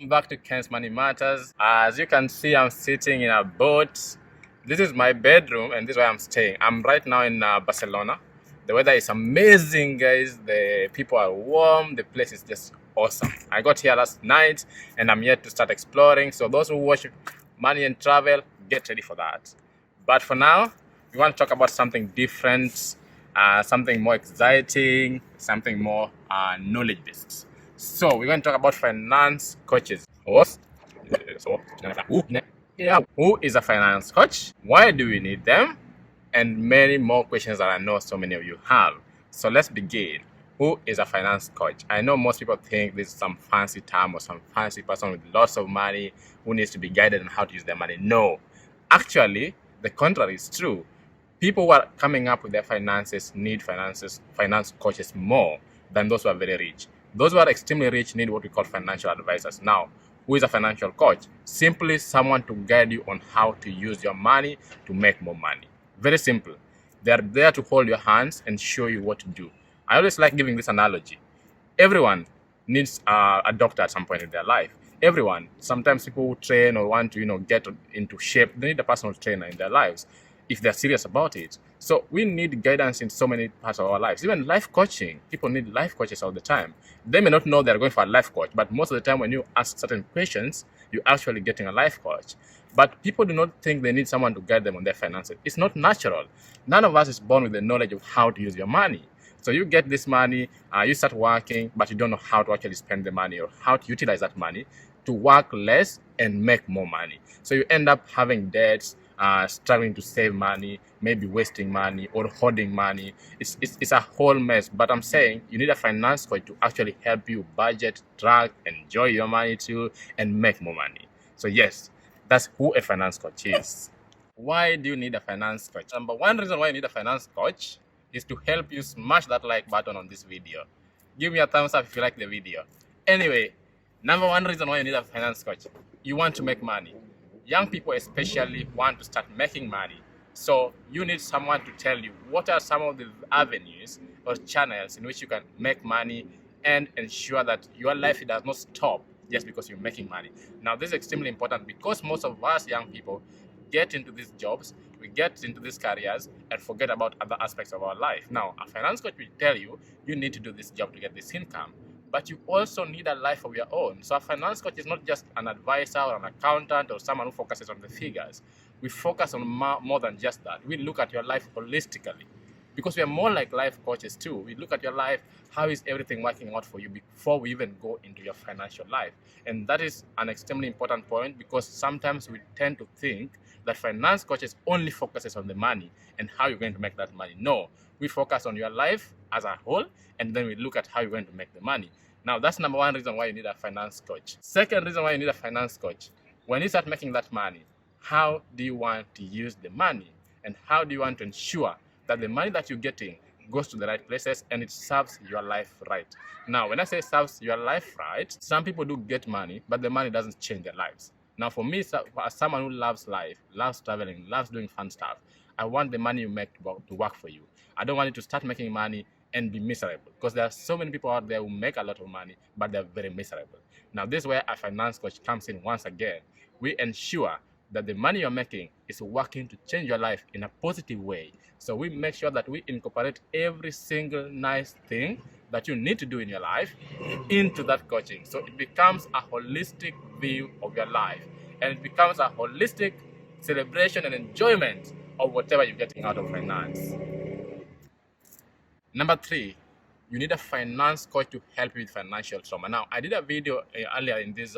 Back to Ken's Money Matters. As you can see, I'm sitting in a boat. This is my bedroom, and this is where I'm staying. I'm right now in Barcelona. The weather is amazing, guys. The people are warm. The place is just awesome. I got here last night, and I'm yet to start exploring. So those who watch Money and Travel, get ready for that. But for now, we want to talk about something different, something more exciting, something more knowledge-based. So we're going to talk about finance coaches. Who is a finance coach? Why do we need them? And many more questions that I know so many of you have. So let's begin. Who is a finance coach? I know most people think this is some fancy term or some fancy person with lots of money who needs to be guided on how to use their money. No, actually, the contrary is true. People who are coming up with their finances need finance coaches more than those who are very rich. Those who are extremely rich need what we call financial advisors. Now, who is a financial coach? Simply someone to guide you on how to use your money to make more money. Very simple. They are there to hold your hands and show you what to do. I always like giving this analogy. Everyone needs a doctor at some point in their life. Everyone. Sometimes people who train or want to, get into shape, they need a personal trainer in their lives if they're serious about it. So we need guidance in so many parts of our lives. Even life coaching. People need life coaches all the time. They may not know they're going for a life coach, but most of the time when you ask certain questions, you're actually getting a life coach. But people do not think they need someone to guide them on their finances. It's not natural. None of us is born with the knowledge of how to use your money. So you get this money, you start working, but you don't know how to actually spend the money or how to utilize that money to work less and make more money. So you end up having debts, struggling to save money, maybe wasting money or hoarding money. It's a whole mess. But I'm saying you need a finance coach to actually help you budget, track, enjoy your money too, and make more money. So yes, that's who a finance coach is. Why do you need a finance coach? Number one reason why you need a finance coach is to help you smash that like button on this video. Give me a thumbs up if you like the video. Anyway, number one reason why you need a finance coach, you want to make money. Young people especially want to start making money. So you need someone to tell you what are some of the avenues or channels in which you can make money and ensure that your life does not stop just because you're making money. Now, this is extremely important because most of us young people get into these jobs, we get into these careers and forget about other aspects of our life. Now, a finance coach will tell you, you need to do this job to get this income, but you also need a life of your own. So a finance coach is not just an advisor or an accountant or someone who focuses on the figures. We focus on more than just that. We look at your life holistically because we are more like life coaches too. We look at your life, how is everything working out for you before we even go into your financial life. And that is an extremely important point because sometimes we tend to think that finance coaches only focuses on the money and how you're going to make that money. No, we focus on your life as a whole and then we look at how you're going to make the money. Now, that's number one reason why you need a finance coach. Second reason why you need a finance coach, when you start making that money, how do you want to use the money? And how do you want to ensure that the money that you're getting goes to the right places and it serves your life right? Now, when I say serves your life right, some people do get money, but the money doesn't change their lives. Now, for me, as someone who loves life, loves traveling, loves doing fun stuff, I want the money you make to work for you. I don't want you to start making money and be miserable because there are so many people out there who make a lot of money, but they're very miserable. Now, this is where a finance coach comes in once again. We ensure that the money you're making is working to change your life in a positive way. So we make sure that we incorporate every single nice thing that you need to do in your life into that coaching. So it becomes a holistic view of your life and it becomes a holistic celebration and enjoyment of whatever you're getting out of finance. Number three, you need a finance coach to help you with financial trauma. Now, I did a video earlier in this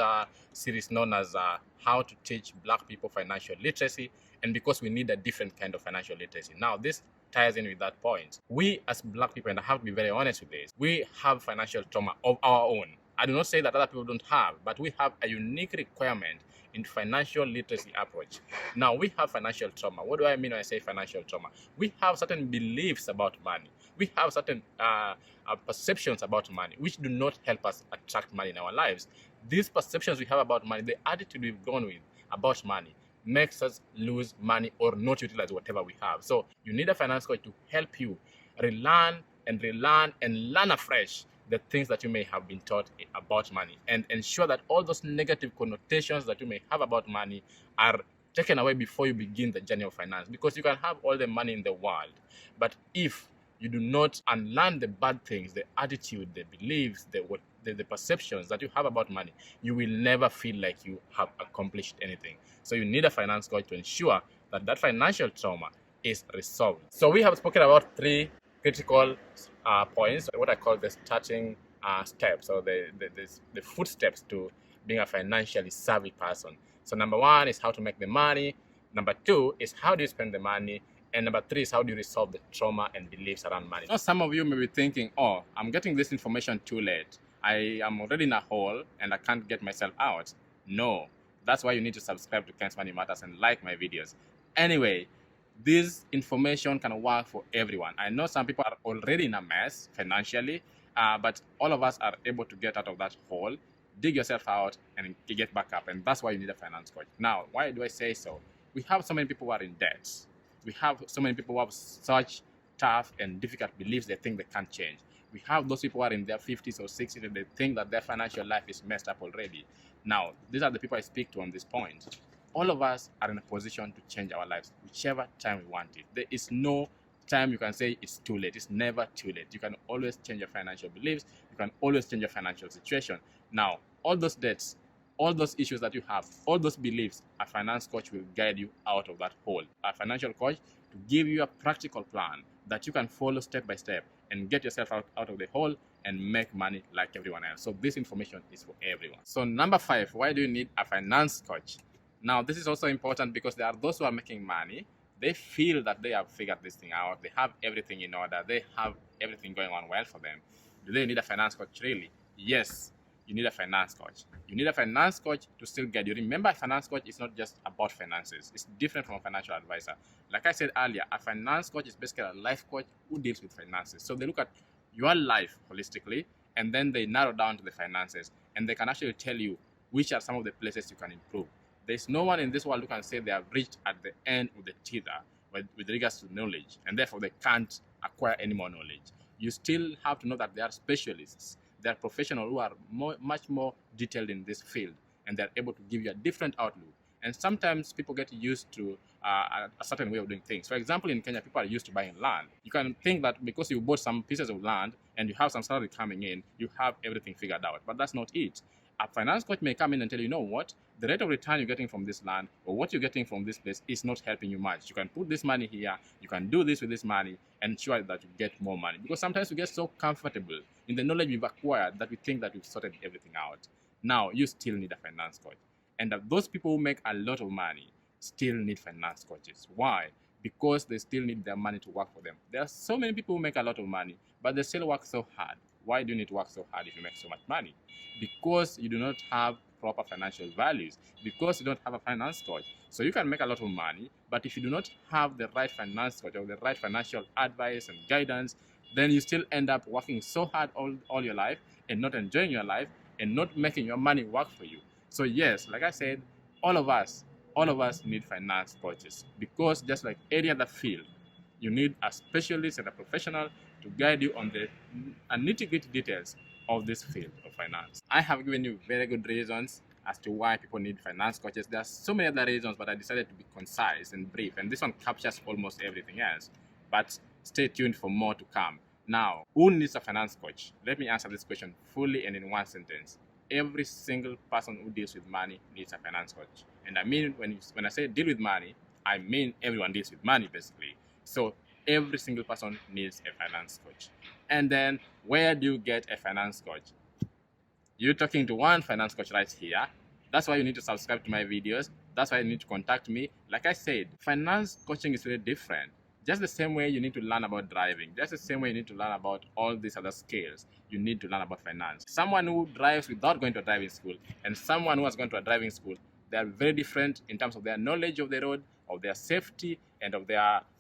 series known as how to teach Black people financial literacy, and because we need a different kind of financial literacy. Now, this ties in with that point. We as Black people, and I have to be very honest with this, we have financial trauma of our own. I do not say that other people don't have, but we have a unique requirement in financial literacy approach. Now, we have financial trauma. What do I mean when I say financial trauma? We have certain beliefs about money. We have certain perceptions about money, which do not help us attract money in our lives. These perceptions we have about money, the attitude we've gone with about money, makes us lose money or not utilize whatever we have. So you need a finance coach to help you relearn and learn afresh the things that you may have been taught about money, and ensure that all those negative connotations that you may have about money are taken away before you begin the journey of finance. Because you can have all the money in the world, but if you do not unlearn the bad things, the attitude, the beliefs, the perceptions that you have about money, you will never feel like you have accomplished anything. So you need a finance coach to ensure that that financial trauma is resolved. So we have spoken about three critical points, what I call the starting steps, or the footsteps to being a financially savvy person. So number one is how to make the money. Number two is how do you spend the money. And number three is how do you resolve the trauma and beliefs around money. Now, some of you may be thinking, oh, I'm getting this information too late. I am already in a hole and I can't get myself out. No, that's why you need to subscribe to Ken's Money Matters and like my videos. Anyway, this information can work for everyone. I know some people are already in a mess financially, but all of us are able to get out of that hole, dig yourself out, and get back up. And that's why you need a finance coach. Now, why do I say so? We have so many people who are in debt. We have so many people who have such tough and difficult beliefs they think they can't change. We have those people who are in their 50s or 60s and they think that their financial life is messed up already. Now, these are the people I speak to on this point. All of us are in a position to change our lives, whichever time we want it. There is no time you can say it's too late. It's never too late. You can always change your financial beliefs. You can always change your financial situation. Now, all those debts, all those issues that you have, all those beliefs, a finance coach will guide you out of that hole. A financial coach to give you a practical plan that you can follow step by step and get yourself out of the hole and make money like everyone else. So this information is for everyone. So number 5, why do you need a finance coach? Now, this is also important because there are those who are making money. They feel that they have figured this thing out. They have everything in order. They have everything going on well for them. Do they need a finance coach really? Yes, you need a finance coach. You need a finance coach to still guide you. Remember, a finance coach is not just about finances. It's different from a financial advisor. Like I said earlier, a finance coach is basically a life coach who deals with finances. So they look at your life holistically, and then they narrow down to the finances, and they can actually tell you which are some of the places you can improve. There's no one in this world who can say they have reached at the end of the tether with regards to knowledge, and therefore they can't acquire any more knowledge. You still have to know that they are specialists. They are professionals who are much more detailed in this field, and they're able to give you a different outlook. And sometimes people get used to a certain way of doing things. For example, in Kenya, people are used to buying land. You can think that because you bought some pieces of land and you have some salary coming in, you have everything figured out. But that's not it. A finance coach may come in and tell you know what? The rate of return you're getting from this land or what you're getting from this place is not helping you much. You can put this money here, you can do this with this money and ensure that you get more money. Because sometimes we get so comfortable in the knowledge we've acquired that we think that we've sorted everything out. Now, you still need a finance coach. And those people who make a lot of money still need finance coaches. Why? Because they still need their money to work for them. There are so many people who make a lot of money, but they still work so hard. Why do you need to work so hard if you make so much money? Because you do not have proper financial values, because you don't have a finance coach. So you can make a lot of money, but if you do not have the right finance coach or the right financial advice and guidance, then you still end up working so hard all your life and not enjoying your life and not making your money work for you. So yes, like I said, all of us need finance coaches, because just like any other field, you need a specialist and a professional to guide you on the nitty-gritty details of this field of finance. I have given you very good reasons as to why people need finance coaches. There are so many other reasons, but I decided to be concise and brief, and this one captures almost everything else. But stay tuned for more to come. Now, who needs a finance coach? Let me answer this question fully and in one sentence. Every single person who deals with money needs a finance coach. And I mean, when I say deal with money, I mean everyone deals with money basically. So every single person needs a finance coach. And then where do you get a finance coach? You're talking to one finance coach right here. That's why you need to subscribe to my videos. That's why you need to contact me. Like I said, finance coaching is really different. Just the same way you need to learn about driving, just the same way you need to learn about all these other skills, you need to learn about finance. Someone who drives without going to a driving school and someone who has gone to a driving school, they are very different in terms of their knowledge of the road, of their safety, and of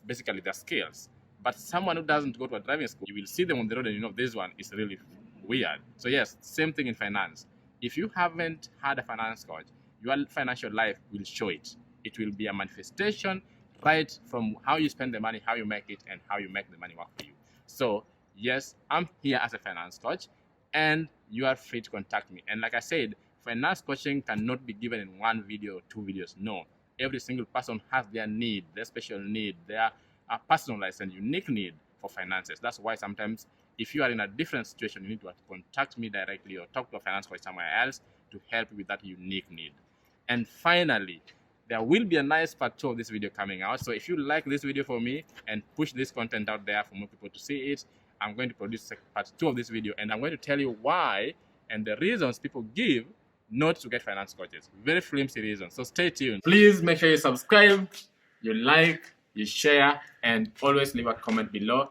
basically their skills. But someone who doesn't go to a driving school, you will see them on the road and you know this one is really weird. So yes, same thing in finance. If you haven't had a finance coach, your financial life will show it. It will be a manifestation right from how you spend the money, how you make it, and how you make the money work for you. So yes, I'm here as a finance coach. and you are free to contact me. And like I said, finance coaching cannot be given in one video or two videos. No, every single person has their need, their special need, their personalized and unique need for finances. That's why sometimes if you are in a different situation, you need to contact me directly or talk to a finance coach somewhere else to help you with that unique need. And finally, there will be a nice part 2 of this video coming out. So if you like this video for me and push this content out there for more people to see it, I'm going to produce part 2 of this video, and I'm going to tell you why and the reasons people give not to get finance coaches. Very flimsy reasons. So stay tuned. Please make sure you subscribe, you like, you share, and always leave a comment below.